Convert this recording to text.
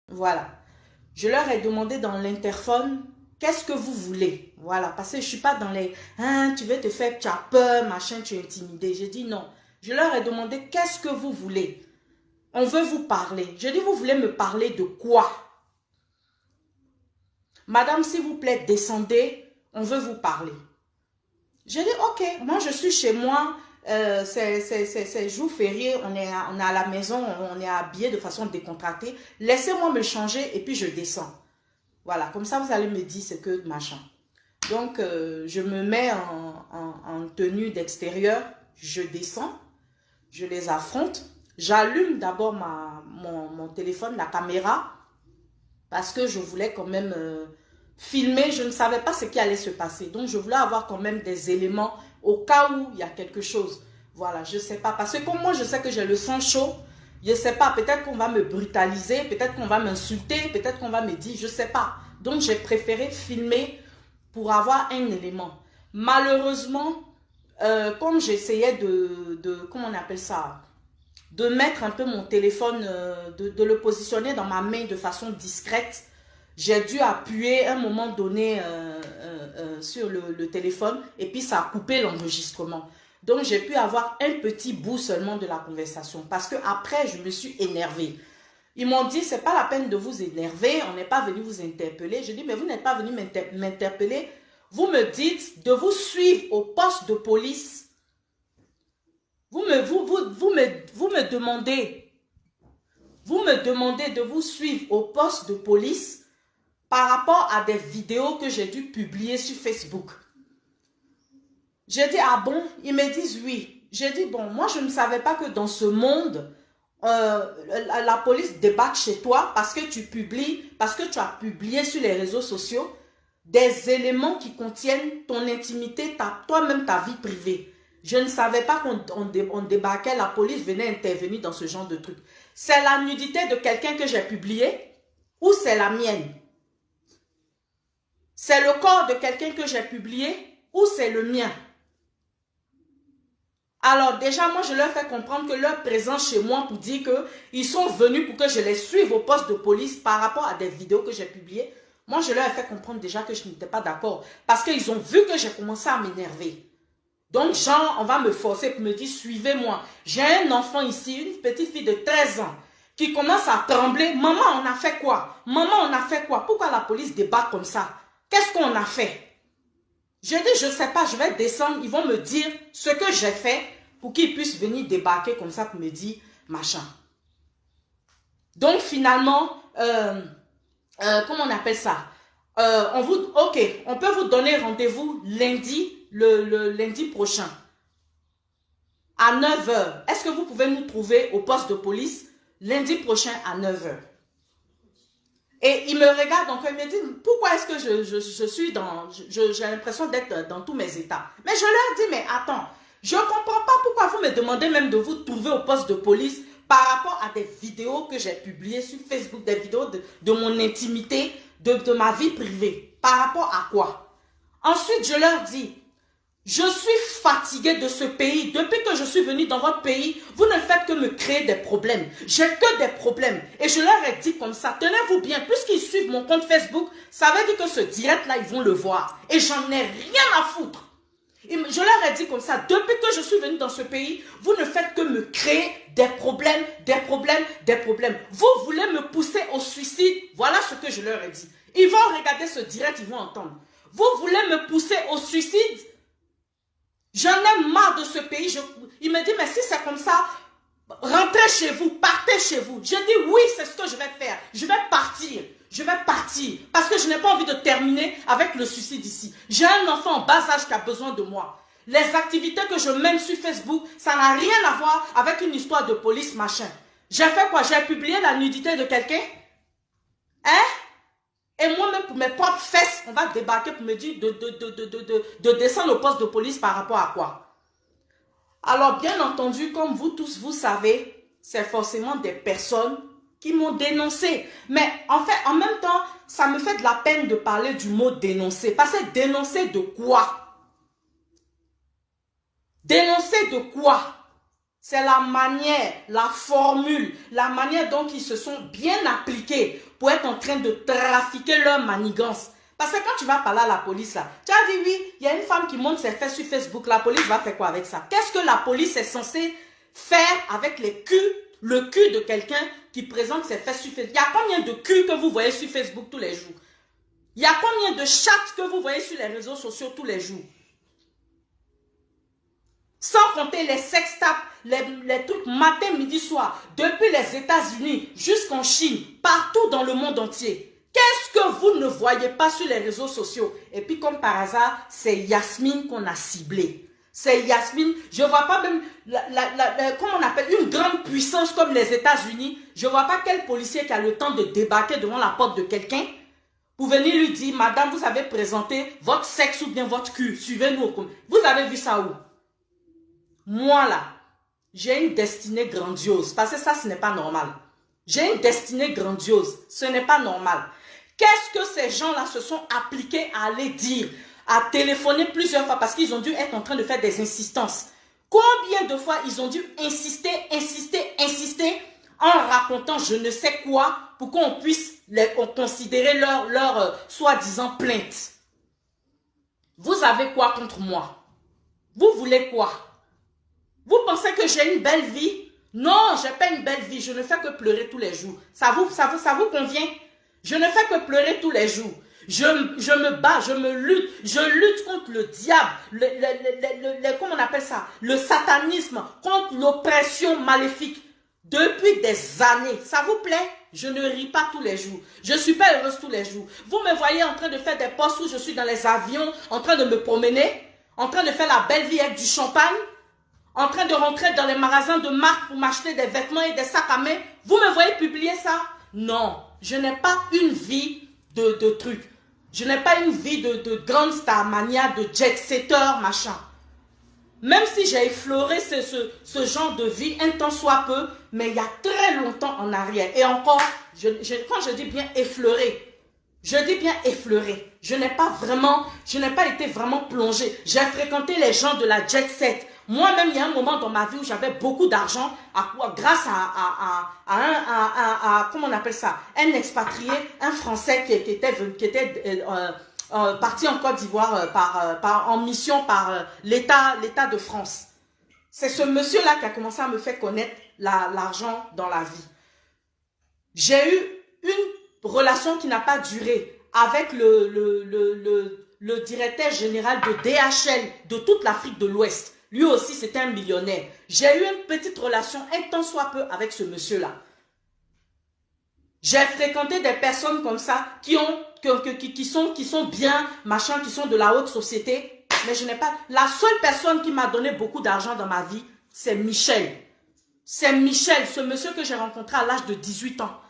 Voilà. Je leur ai demandé dans l'interphone, qu'est-ce que vous voulez? Voilà, parce que je ne suis pas dans les, hein, tu veux te faire, tu as peur, machin, tu es intimidé. J'ai dit non. Je leur ai demandé, qu'est-ce que vous voulez? On veut vous parler. Je dis, vous voulez me parler de quoi? Madame, s'il vous plaît, descendez, on veut vous parler. J'ai dit, ok, moi je suis chez moi, c'est jour férié, on est à la maison, on est habillé de façon décontractée. Laissez-moi me changer et puis je descends. Voilà, comme ça vous allez me dire ce que machin. Donc, je me mets en tenue d'extérieur, je descends, je les affronte. J'allume d'abord mon téléphone, la caméra, parce que je voulais quand même filmer. Je ne savais pas ce qui allait se passer. Donc, je voulais avoir quand même des éléments au cas où il y a quelque chose. Voilà, je ne sais pas. Parce que comme moi, je sais que j'ai le sang chaud, je ne sais pas. Peut-être qu'on va me brutaliser, peut-être qu'on va m'insulter, peut-être qu'on va me dire, je ne sais pas. Donc, j'ai préféré filmer pour avoir un élément. Malheureusement, comme j'essayais comment on appelle ça, de mettre un peu mon téléphone, de le positionner dans ma main de façon discrète, j'ai dû appuyer à un moment donné sur le téléphone et puis ça a coupé l'enregistrement. Donc j'ai pu avoir un petit bout seulement de la conversation parce que après je me suis énervée. Ils m'ont dit, c'est pas la peine de vous énerver, on n'est pas venu vous interpeller. Je dis, mais vous n'êtes pas venu m'interpeller. Vous me dites de vous suivre au poste de police. Vous me demandez de vous suivre au poste de police par rapport à des vidéos que j'ai dû publier sur Facebook. J'ai dit, ah bon? Ils me disent oui. J'ai dit, bon, moi je ne savais pas que dans ce monde, la police débarque chez toi parce que tu publies, parce que tu as publié sur les réseaux sociaux des éléments qui contiennent ton intimité, toi-même ta vie privée. Je ne savais pas qu'on débarquait, la police venait intervenir dans ce genre de truc. C'est la nudité de quelqu'un que j'ai publié ou c'est la mienne? C'est le corps de quelqu'un que j'ai publié ou c'est le mien? Alors déjà, moi, je leur fais comprendre que leur présence chez moi pour dire qu'ils sont venus pour que je les suive au poste de police par rapport à des vidéos que j'ai publiées. Moi, je leur ai fait comprendre déjà que je n'étais pas d'accord parce qu'ils ont vu que j'ai commencé à m'énerver. Donc, genre, on va me forcer pour me dire, suivez-moi. J'ai un enfant ici, une petite fille de 13 ans qui commence à trembler. Maman, on a fait quoi? Maman, on a fait quoi? Pourquoi la police débarque comme ça? Qu'est-ce qu'on a fait? Je dis, je ne sais pas, je vais descendre, ils vont me dire ce que j'ai fait pour qu'ils puissent venir débarquer comme ça pour me dire machin. Donc finalement, comment on appelle ça? Ok, on peut vous donner rendez-vous lundi, le lundi prochain, à 9 h. Est-ce que vous pouvez nous trouver au poste de police lundi prochain à 9 h? Et il me regarde encore, il me dit, pourquoi est-ce que je suis dans, j'ai l'impression d'être dans tous mes états. Mais je leur dis, mais attends, je ne comprends pas pourquoi vous me demandez même de vous trouver au poste de police par rapport à des vidéos que j'ai publiées sur Facebook, des vidéos de mon intimité, de ma vie privée. Par rapport à quoi? Ensuite, je leur dis, je suis fatiguée de ce pays. Depuis que je suis venue dans votre pays, vous ne faites que me créer des problèmes. J'ai que des problèmes. Et je leur ai dit comme ça, tenez-vous bien, puisqu'ils suivent mon compte Facebook, ça veut dire que ce direct-là, ils vont le voir. Et j'en ai rien à foutre. Et je leur ai dit comme ça, depuis que je suis venue dans ce pays, vous ne faites que me créer des problèmes, des problèmes, des problèmes. Vous voulez me pousser au suicide. Voilà ce que je leur ai dit. Ils vont regarder ce direct, ils vont entendre. Vous voulez me pousser au suicide? J'en ai marre de ce pays. Il me dit, mais si c'est comme ça, rentrez chez vous, partez chez vous. Je dis, oui, c'est ce que je vais faire. Je vais partir. Je vais partir. Parce que je n'ai pas envie de terminer avec le suicide ici. J'ai un enfant en bas âge qui a besoin de moi. Les activités que je mène sur Facebook, ça n'a rien à voir avec une histoire de police, machin. J'ai fait quoi? J'ai publié la nudité de quelqu'un? Hein? Et moi-même, pour mes propres fesses, on va débarquer pour me dire de descendre au poste de police par rapport à quoi? Alors, bien entendu, comme vous tous, vous savez, c'est forcément des personnes qui m'ont dénoncé. Mais en fait, en même temps, ça me fait de la peine de parler du mot dénoncer. Parce que dénoncer de quoi? Dénoncer de quoi? C'est la manière, la formule, la manière dont ils se sont bien appliqués pour être en train de trafiquer leur manigance. Parce que quand tu vas parler à la police, là, tu as dit oui, il y a une femme qui monte ses fesses sur Facebook, la police va faire quoi avec ça? Qu'est-ce que la police est censée faire avec le cul de quelqu'un qui présente ses fesses sur Facebook? Il y a combien de culs que vous voyez sur Facebook tous les jours? Il y a combien de chats que vous voyez sur les réseaux sociaux tous les jours? Sans compter les sextapes, les trucs matin, midi, soir, depuis les États-Unis jusqu'en Chine, partout dans le monde entier. Qu'est-ce que vous ne voyez pas sur les réseaux sociaux? Et puis comme par hasard, c'est Yasmine qu'on a ciblé. C'est Yasmine, je ne vois pas même, comment on appelle, une grande puissance comme les États-Unis. Je ne vois pas quel policier qui a le temps de débarquer devant la porte de quelqu'un pour venir lui dire, madame, vous avez présenté votre sexe ou bien votre cul, suivez-nous. Vous avez vu ça où? Moi là, j'ai une destinée grandiose, parce que ça, ce n'est pas normal. J'ai une destinée grandiose, ce n'est pas normal. Qu'est-ce que ces gens-là se sont appliqués à aller dire, à téléphoner plusieurs fois, parce qu'ils ont dû être en train de faire des insistances. Combien de fois ils ont dû insister en racontant je ne sais quoi pour qu'on puisse considérer leur soi-disant plainte. Vous avez quoi contre moi? Vous voulez quoi? Vous pensez que j'ai une belle vie? Non, je n'ai pas une belle vie. Je ne fais que pleurer tous les jours. Ça vous convient? Je ne fais que pleurer tous les jours. Je me bats, je lutte contre le diable, comment on appelle ça? Le satanisme, contre l'oppression maléfique. Depuis des années. Ça vous plaît? Je ne ris pas tous les jours. Je ne suis pas heureuse tous les jours. Vous me voyez en train de faire des posts où je suis dans les avions, en train de me promener, en train de faire la belle vie avec du champagne, en train de rentrer dans les magasins de marque pour m'acheter des vêtements et des sacs à main. Vous me voyez publier ça? Non, je n'ai pas une vie de trucs. Je n'ai pas une vie de grande star mania, de jet-setter, machin. Même si j'ai effleuré ce genre de vie, un temps soit peu, mais il y a très longtemps en arrière. Et encore, quand je dis bien effleuré, je dis bien effleuré. Je n'ai pas été vraiment plongée. J'ai fréquenté les gens de la jet set. Moi-même, il y a un moment dans ma vie où j'avais beaucoup d'argent grâce à comment on appelle ça, un expatrié, un Français qui était parti en Côte d'Ivoire en mission par l'État de France. C'est ce monsieur-là qui a commencé à me faire connaître l'argent dans la vie. J'ai eu une relation qui n'a pas duré avec le directeur général de DHL de toute l'Afrique de l'Ouest. Lui aussi, c'était un millionnaire. J'ai eu une petite relation, un tant soit peu, avec ce monsieur-là. J'ai fréquenté des personnes comme ça qui sont bien, machin, qui sont de la haute société. Mais je n'ai pas... La seule personne qui m'a donné beaucoup d'argent dans ma vie, c'est Michel. C'est Michel, ce monsieur que j'ai rencontré à l'âge de 18 ans.